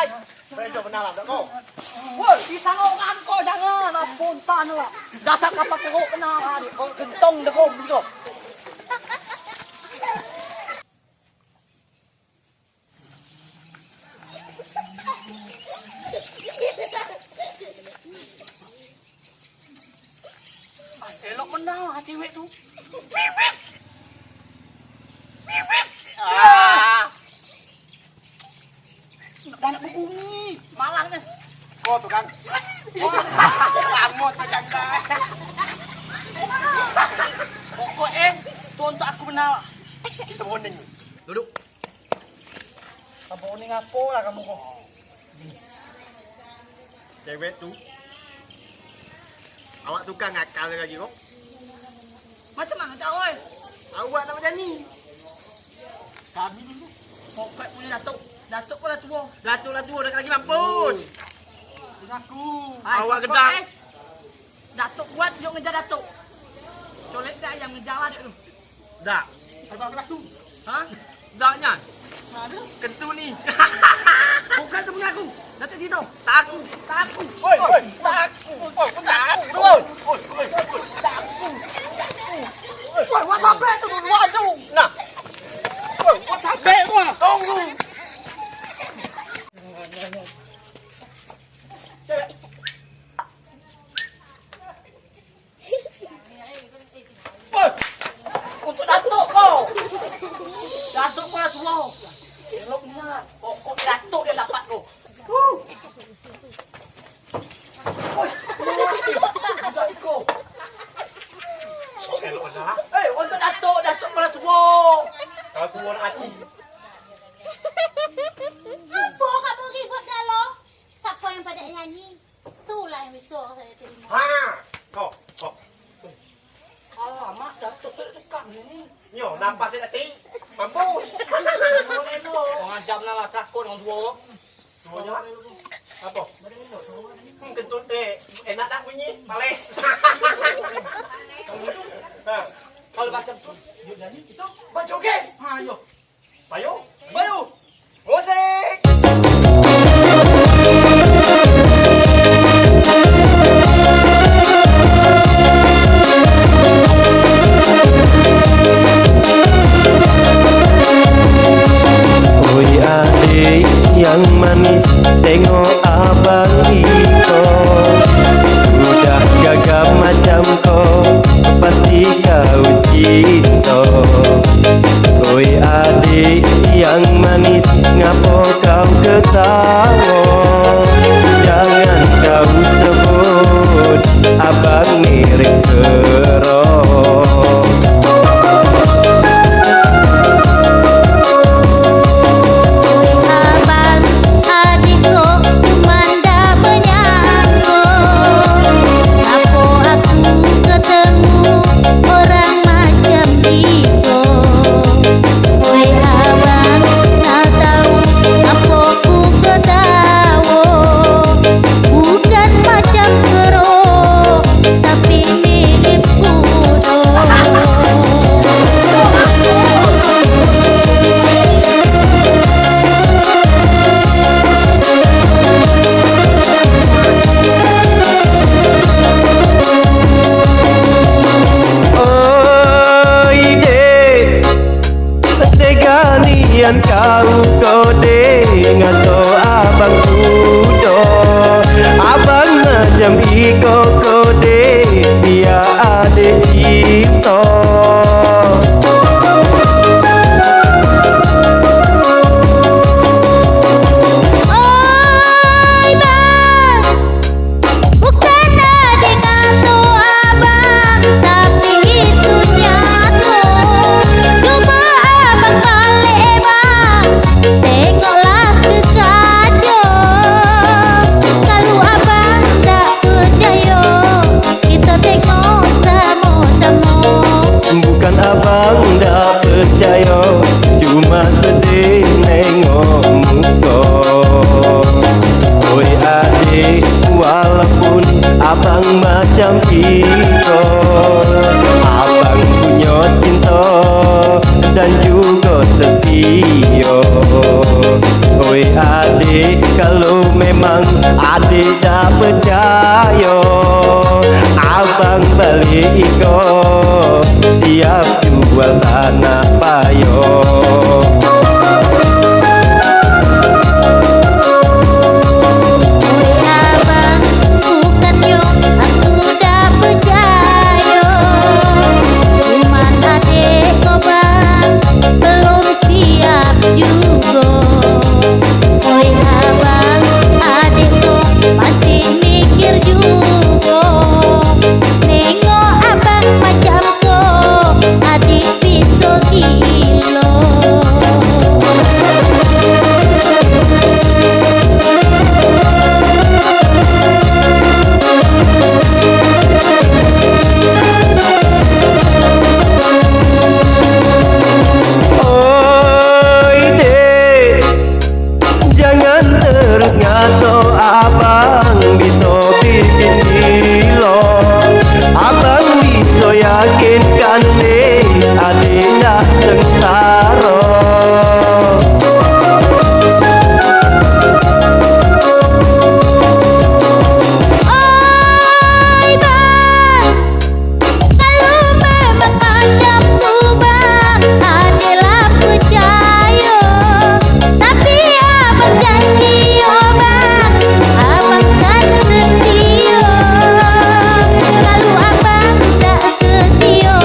Hai. Bejo benar lah kau. Woi, disangongan kau jangan apuntan lah. Dasar kapak kau kenal hari. Kau gentong dah kau begitu. Elok benar cewek tu. Dan bumi malangnya. Kau tu kan. Kamu tu jangan. Pokoknya contoh aku benar. Kita bonding. Duduk. Bonding apa lah kamu kok? Cewek tu. Awak suka ngakal lagi kok? Macam mana cak oi? Awak nak berjanji. Kami dulu. Pokok punya datuk. Datuk pun dah tua. Datuk lah tua dah lagi mampus. Aku. Awak gedang. Datuk buat jom ngejar datuk. Colek tak yang ngejar dia tu. Dak. Abang datuk. Ha? Daknya. Mana? Kentu ni. Bukan tu punya aku. Datuk situ. Tak aku. Tak aku. Oi, oi. Tak aku. Oi, tak aku. Oi, oi, oi. Tak aku. Woi, wah sampai tu dua tu. Nah. Woi, wah sampai tu. Tunggu. Untuk datuk kau. Datuk kau dah tua. Eloknya. Pokok datuk dia dapat kau. Oi. Budak ikut. Elok dah. Eh, untuk datuk kau dah tua. Aku orang hati. Apa kamu ribut kalau? Siapa yang pada nyanyi? Itulah yang besok saya terima. Ha. Kau. Alamak, datuk dekat ni. Nyo, nampak dia dating. Mampus. Kau ngajam lah takut orang tua. Tuanya. Apa? Kentut dek. Enak tak bunyi? Males. Ha. Kalau macam tu, dia nyanyi kita berjoget. Ha, yo. Bayu. Bayu. Musik. Oi adik yang manis, tengok abang itu. Udah gagap macam kau, pasti kau cinta. Oi adik yang manis, ngapo kau ketawa? Jangan kau sebut abang mirip kerong. Abang adikku manda menyangkut. Apa aku ketemu orang macam itu? Oi abang nak tahu apa ku ketawa? Bukan macam kerong, tapi mirip kudo. Oi dek, tega nian kau kode ngato abang kudo. Abang macam iko kode dia adik kita. Oi bang, bukan adik ngasuh abang, tapi itu nyata. Coba abang balik bang, tengoklah ke kadang. Kalau abang tak percaya, kita tengok sama-sama. Bukan nego, siap jual tanah payo. Yakinkan deh adik dah sengsara. Oi bang, kalau memang macam tu bang, adalah percaya. Tapi abang janji oh bang, abang kan setia. Kalau abang tak setia,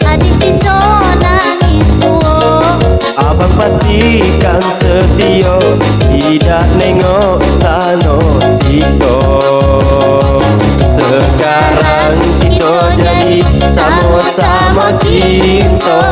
adik bisa nangis tua. Abang pastikan setia, tidak nengok sana tiko. Sekarang kita jadi sama-sama cinta.